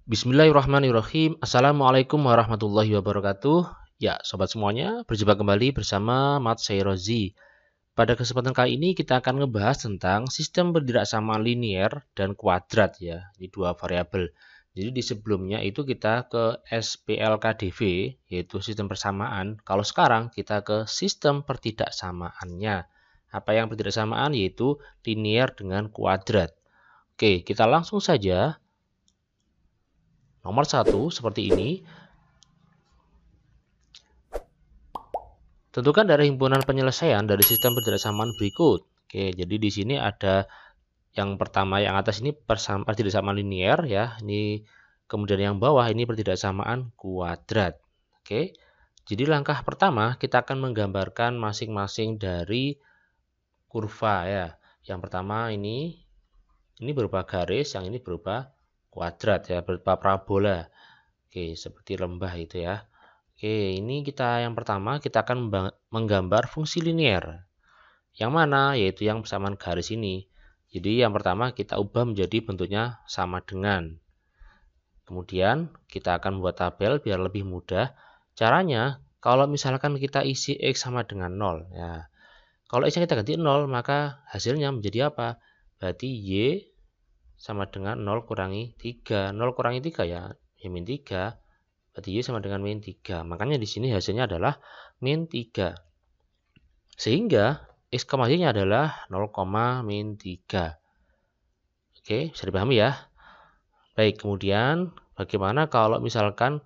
Bismillahirrahmanirrahim. Assalamualaikum warahmatullahi wabarakatuh. Ya, sobat semuanya, berjumpa kembali bersama Mat Sairozi. Pada kesempatan kali ini kita akan ngebahas tentang sistem berdasarkan linear dan kuadrat ya. Ini dua variabel. Jadi di sebelumnya itu kita ke SPLKDV, yaitu sistem persamaan. Kalau sekarang kita ke sistem pertidaksamaannya. Apa yang pertidaksamaan? Yaitu linear dengan kuadrat. Oke, kita langsung saja. Nomor 1 seperti ini. Tentukan dari himpunan penyelesaian dari sistem pertidaksamaan berikut. Oke, jadi di sini ada yang pertama, yang atas ini pertidaksamaan linear ya. Ini kemudian yang bawah ini pertidaksamaan kuadrat. Oke. Jadi langkah pertama kita akan menggambarkan masing-masing dari kurva ya. Yang pertama ini berupa garis, yang ini berupa kuadrat ya, berupa parabola. Oke, seperti lembah itu ya. Oke, ini yang pertama kita akan menggambar fungsi linear. Yang mana? Yaitu yang persamaan garis ini. Jadi yang pertama kita ubah menjadi bentuknya sama dengan. Kemudian kita akan membuat tabel biar lebih mudah. Caranya, kalau misalkan kita isi X sama dengan 0 ya. Kalau X-nya kita ganti 0, maka hasilnya menjadi apa? Berarti Y sama dengan 0 kurangi 3. 0 kurangi 3 ya, min 3. Berarti Y sama dengan min 3. Makanya di sini hasilnya adalah min 3. Sehingga X, Y-nya adalah 0, min 3. Oke, bisa dipahami ya. Baik, kemudian bagaimana kalau misalkan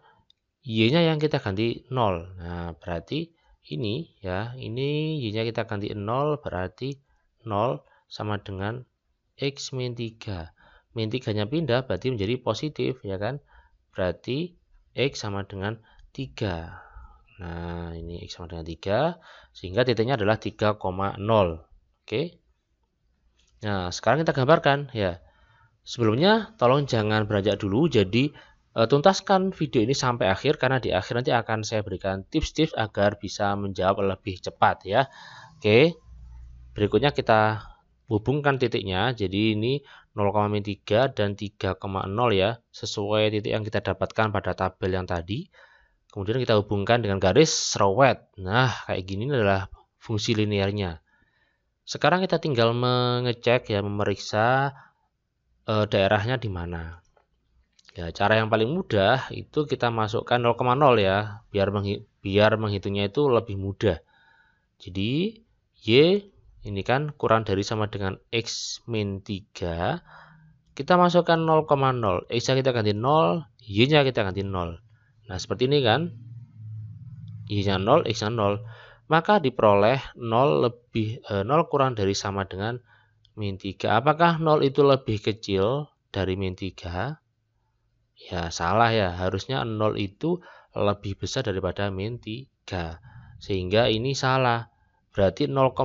Y-nya yang kita ganti 0. Nah, berarti ini ya, ini Y-nya kita ganti 0, berarti 0 sama dengan X min 3. Min 3-nya pindah berarti menjadi positif ya kan. Berarti X sama dengan 3. Nah, ini X sama dengan 3. Sehingga titiknya adalah 3,0. Oke. Nah, sekarang kita gambarkan ya. Sebelumnya tolong jangan beranjak dulu. Jadi tuntaskan video ini sampai akhir. Karena di akhir nanti akan saya berikan tips-tips agar bisa menjawab lebih cepat ya. Oke. Berikutnya kita hubungkan titiknya. Jadi ini 0,3 dan 3,0 ya, sesuai titik yang kita dapatkan pada tabel yang tadi. Kemudian kita hubungkan dengan garis serowet. Nah, kayak gini adalah fungsi linearnya. Sekarang kita tinggal mengecek ya, memeriksa daerahnya di mana. Ya, cara yang paling mudah itu kita masukkan 0,0 ya, biar menghitungnya itu lebih mudah. Jadi Y ini kan kurang dari sama dengan X min 3. Kita masukkan 0,0. X-nya kita ganti 0, Y-nya kita ganti 0. Nah, seperti ini kan. Y-nya 0, X-nya 0. Maka diperoleh 0 kurang dari sama dengan min 3. Apakah 0 itu lebih kecil dari min 3? Ya, salah ya. Harusnya 0 itu lebih besar daripada min 3. Sehingga ini salah. Berarti 0,0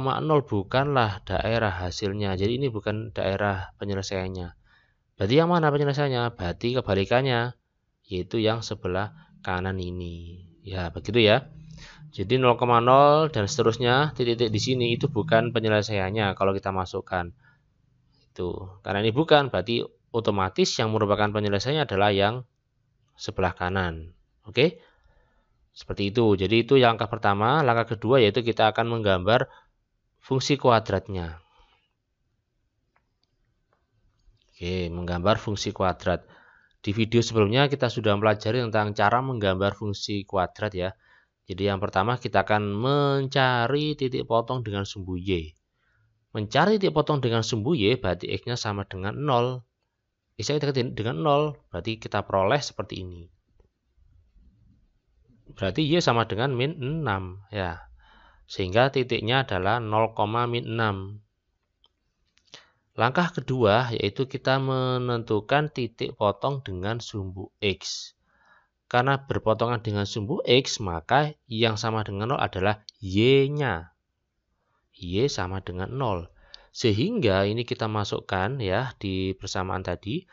bukanlah daerah hasilnya. Jadi ini bukan daerah penyelesaiannya. Berarti yang mana penyelesaiannya? Berarti kebalikannya, yaitu yang sebelah kanan ini. Ya, begitu ya. Jadi 0,0 dan seterusnya, titik-titik di sini itu bukan penyelesaiannya kalau kita masukkan. Itu. Karena ini bukan, berarti otomatis yang merupakan penyelesaiannya adalah yang sebelah kanan. Oke? Seperti itu. Jadi itu langkah pertama. Langkah kedua yaitu kita akan menggambar fungsi kuadratnya. Oke, menggambar fungsi kuadrat. Di video sebelumnya kita sudah mempelajari tentang cara menggambar fungsi kuadrat ya. Jadi yang pertama kita akan mencari titik potong dengan sumbu Y. Mencari titik potong dengan sumbu Y berarti X-nya sama dengan 0. X-nya kita ganti dengan 0, berarti kita peroleh seperti ini. Berarti Y sama dengan min 6 ya. Sehingga titiknya adalah 0, min 6. Langkah kedua yaitu kita menentukan titik potong dengan sumbu X. Karena berpotongan dengan sumbu X, maka yang sama dengan 0 adalah Y-nya. Y sama dengan 0. Sehingga ini kita masukkan ya di persamaan tadi.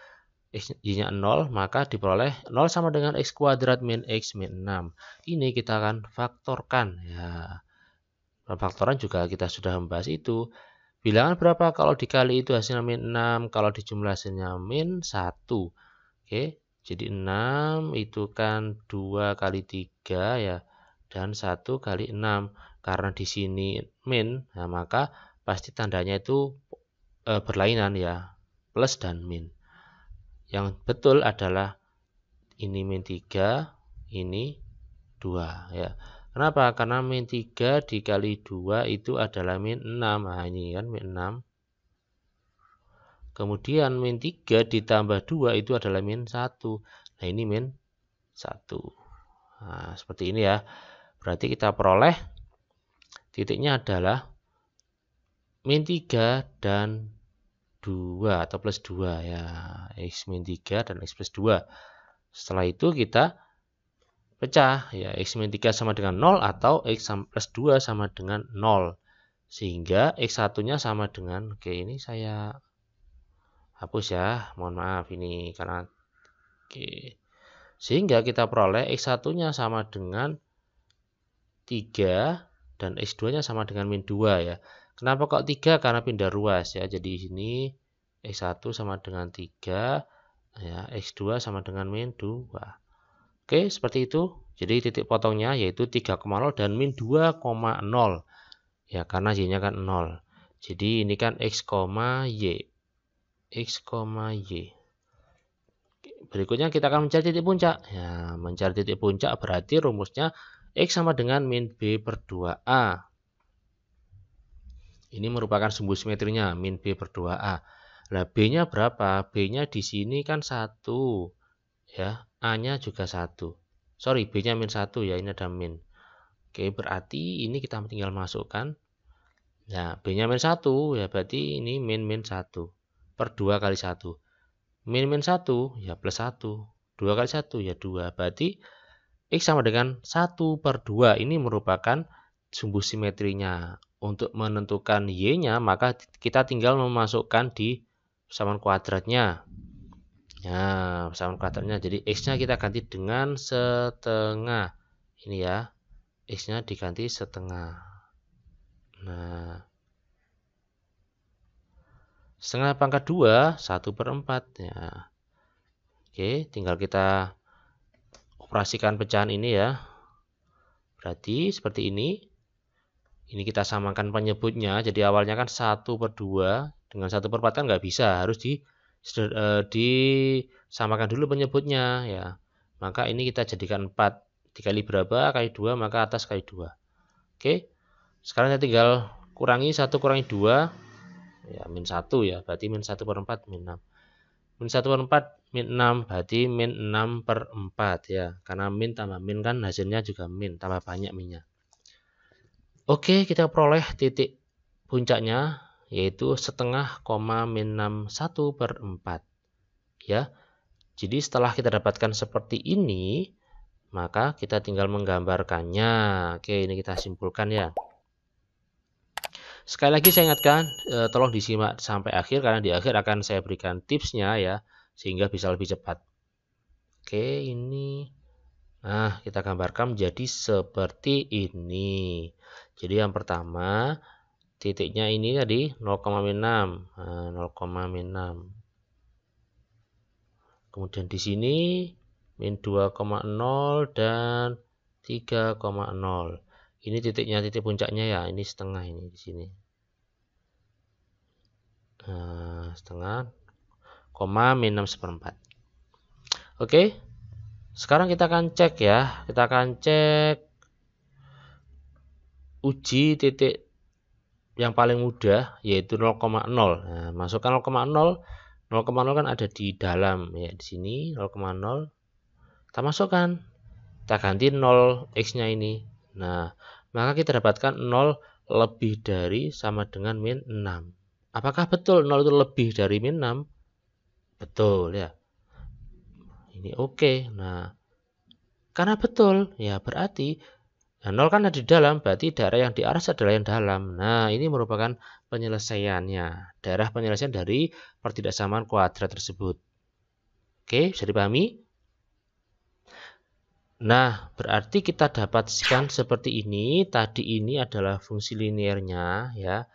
Y-nya 0, maka diperoleh 0 sama dengan X kuadrat min X min 6. Ini kita akan faktorkan ya. Faktoran juga kita sudah membahas itu. Bilangan berapa kalau dikali itu hasilnya min 6, kalau dijumlah hasilnya min 1. Oke. Jadi 6 itu kan 2 kali 3 ya, dan 1 kali 6. Karena di sini min, nah maka pasti tandanya itu berlainan ya, plus dan min. Yang betul adalah ini min 3, ini 2 ya. Kenapa? Karena min 3 dikali 2 itu adalah min 6. Nah, ini kan min 6. Kemudian min 3 ditambah 2 itu adalah min 1. Nah, ini min 1. Nah, seperti ini ya. Berarti kita peroleh titiknya adalah min 3 dan 2 atau plus 2 ya. X min 3 dan X plus 2. Setelah itu kita pecah ya, X min 3 sama dengan 0 atau X plus 2 sama dengan 0. Sehingga X1 nya sama dengan, oke ini saya hapus ya, mohon maaf ini karena oke. Sehingga kita peroleh X1 nya sama dengan 3 dan X2 nya sama dengan min 2 ya. Kenapa kok 3? Karena pindah ruas ya. Jadi di sini X1 sama dengan 3 ya, X2 sama dengan min 2. Oke, seperti itu. Jadi titik potongnya yaitu 3,0 dan min 2,0. Ya, karena Y-nya kan 0. Jadi ini kan X, Y. X, Y. Berikutnya kita akan mencari titik puncak. Ya, mencari titik puncak berarti rumusnya X sama dengan min B per 2A. Ini merupakan sumbu simetrinya, min B per 2A. Nah, B-nya berapa? B-nya di sini kan 1. Ya, A-nya juga 1. Sorry, B-nya min 1 ya, ini ada min. Oke, berarti ini kita tinggal masukkan. Nah, B-nya min 1 ya, berarti ini min 1 per 2 kali 1. Min 1 ya plus 1. 2 kali 1 ya 2. Berarti X sama dengan 1 per 2. Ini merupakan sumbu simetrinya. Untuk menentukan Y-nya, maka kita tinggal memasukkan di persamaan kuadratnya. Nah, persamaan kuadratnya. Jadi X-nya kita ganti dengan setengah. Ini ya. X-nya diganti setengah. Nah, setengah pangkat 2, 1 per 4. Ya. Oke, tinggal kita operasikan pecahan ini ya. Berarti seperti ini. Ini kita samakan penyebutnya. Jadi awalnya kan 1 per 2. Dengan 1 per 4 kan nggak bisa. Harus disamakan dulu penyebutnya ya. Maka ini kita jadikan 4. Dikali berapa? Kali 2, maka atas kali 2. Oke. Sekarang saya tinggal kurangi 1 kurangi 2. Ya, min 1 ya. Berarti min 1 per 4, min 6. Min 1 per 4, min 6. Berarti min 6 per 4 ya. Karena min tambah min kan hasilnya juga min. Tambah banyak minnya. Oke, kita peroleh titik puncaknya yaitu setengah, min 6, 1 per 4. Ya. Jadi setelah kita dapatkan seperti ini, maka kita tinggal menggambarkannya. Oke, ini kita simpulkan ya. Sekali lagi saya ingatkan, tolong disimak sampai akhir karena di akhir akan saya berikan tipsnya ya, sehingga bisa lebih cepat. Oke, ini. Nah, kita gambarkan menjadi seperti ini. Jadi yang pertama, titiknya ini tadi 0,6. Nah, 0,6. Kemudian di sini min 2,0 dan 3,0. Ini titiknya, titik puncaknya ya. Ini setengah ini di sini. Nah, setengah, min 6 seperempat. Oke. Sekarang kita akan cek ya. Kita akan cek uji titik yang paling mudah yaitu 0,0. Nah, masukkan 0,0. 0,0 kan ada di dalam ya, di sini 0,0. Kita masukkan. Kita ganti 0 X-nya ini. Nah, maka kita dapatkan 0 lebih dari sama dengan min 6. Apakah betul 0 itu lebih dari min 6? Betul ya. Ini oke. Nah, karena betul, ya berarti 0 kan ada di dalam, berarti daerah yang di atas adalah yang dalam. Nah, ini merupakan penyelesaiannya. Daerah penyelesaian dari pertidaksamaan kuadrat tersebut. Oke, bisa dipahami? Nah, berarti kita dapatkan seperti ini. Tadi ini adalah fungsi linearnya, ya.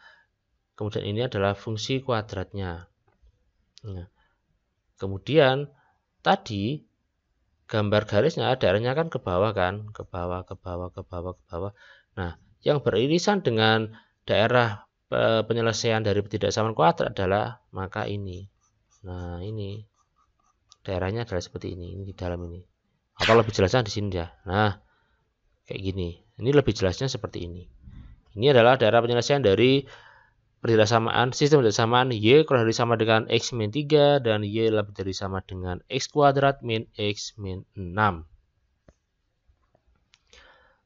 Kemudian ini adalah fungsi kuadratnya. Nah, kemudian tadi gambar garisnya daerahnya kan ke bawah kan, ke bawah, ke bawah, ke bawah, ke bawah. Nah, yang beririsan dengan daerah penyelesaian dari ketidaksamaan kuadrat adalah maka ini. Nah, ini daerahnya adalah seperti ini di dalam ini. Atau lebih jelasnya di sini ya. Nah, kayak gini. Ini lebih jelasnya seperti ini. Ini adalah daerah penyelesaian dari pertidaksamaan sistem pertidaksamaan y kurang dari sama dengan x min 3 dan y lebih dari sama dengan x kuadrat min x min 6.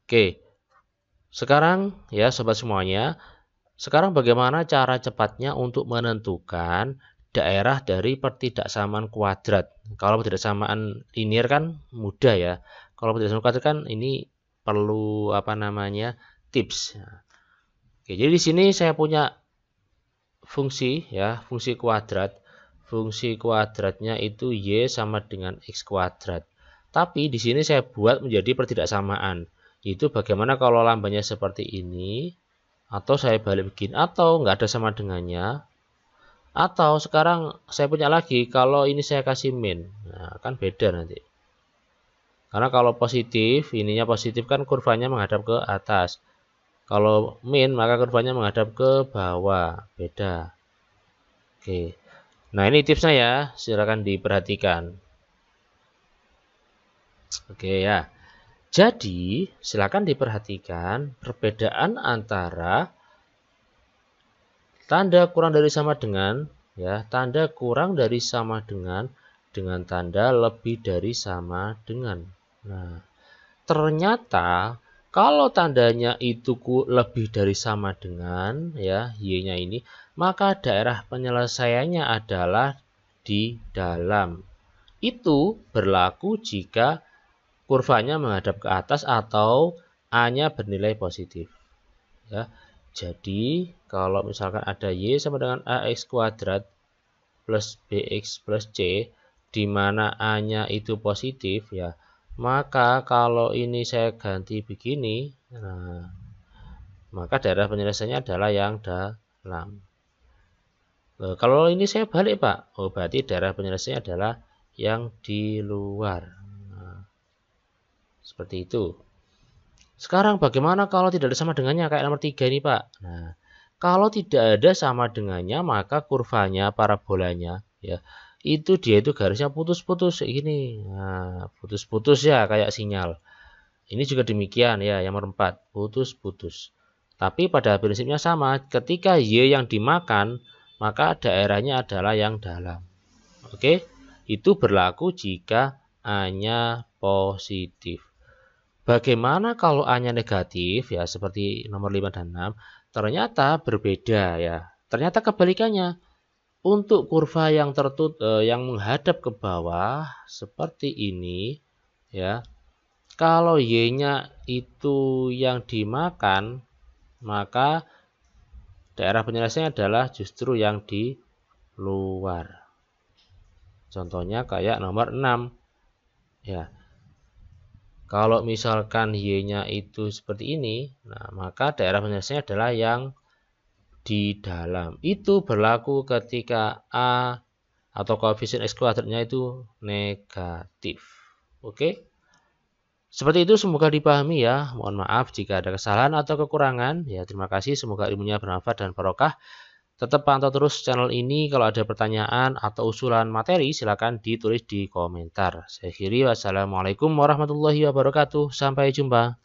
Oke. Sekarang ya sobat semuanya, sekarang bagaimana cara cepatnya untuk menentukan daerah dari pertidaksamaan kuadrat? Kalau pertidaksamaan linear kan mudah ya. Kalau pertidaksamaan kuadrat kan ini perlu tips. Oke, jadi di sini saya punya fungsi ya, fungsi kuadrat. Fungsi kuadratnya itu y sama dengan x kuadrat. Tapi di sini saya buat menjadi pertidaksamaan. Itu bagaimana kalau lambangnya seperti ini, atau saya balik begini, atau nggak ada sama dengannya, atau sekarang saya punya lagi kalau ini saya kasih min. Nah, kan beda nanti. Karena kalau positif, ininya positif kan kurvanya menghadap ke atas. Kalau min maka kurvanya menghadap ke bawah, beda. Oke. Nah, ini tipsnya ya, silakan diperhatikan. Oke ya. Jadi, silakan diperhatikan perbedaan antara tanda kurang dari sama dengan ya, tanda kurang dari sama dengan tanda lebih dari sama dengan. Nah, ternyata kalau tandanya itu lebih dari sama dengan ya, y-nya ini, maka daerah penyelesaiannya adalah di dalam. Itu berlaku jika kurvanya menghadap ke atas atau A-nya bernilai positif. Ya. Jadi, kalau misalkan ada Y sama dengan AX kuadrat plus BX plus C, di mana A-nya itu positif, ya, maka kalau ini saya ganti begini, nah, maka daerah penyelesaiannya adalah yang dalam. Kalau ini saya balik, Pak. Oh, berarti daerah penyelesaiannya adalah yang di luar. Seperti itu. Sekarang bagaimana kalau tidak ada sama dengannya kayak nomor 3 ini, Pak? Nah, kalau tidak ada sama dengannya maka kurvanya, parabolanya ya, dia itu garisnya putus-putus kayak gini. Nah, putus-putus ya kayak sinyal. Ini juga demikian ya, yang nomor 4, putus-putus. Tapi pada prinsipnya sama, ketika Y yang dimakan, maka daerahnya adalah yang dalam. Oke? Itu berlaku jika A-nya positif. Bagaimana kalau A-nya negatif ya, seperti nomor 5 dan 6, ternyata berbeda ya. Ternyata kebalikannya. Untuk kurva yang yang menghadap ke bawah seperti ini ya. Kalau Y-nya itu yang dimakan, maka daerah penyelesaiannya adalah justru yang di luar. Contohnya kayak nomor 6 ya. Kalau misalkan Y-nya itu seperti ini, nah maka daerah penyelesaiannya adalah yang di dalam. Itu berlaku ketika A atau koefisien X kuadratnya itu negatif. Oke? Seperti itu, semoga dipahami ya. Mohon maaf jika ada kesalahan atau kekurangan. Ya, terima kasih. Semoga ilmunya bermanfaat dan barokah. Tetap pantau terus channel ini. Kalau ada pertanyaan atau usulan materi, silakan ditulis di komentar. Saya akhiri, wassalamualaikum warahmatullahi wabarakatuh. Sampai jumpa.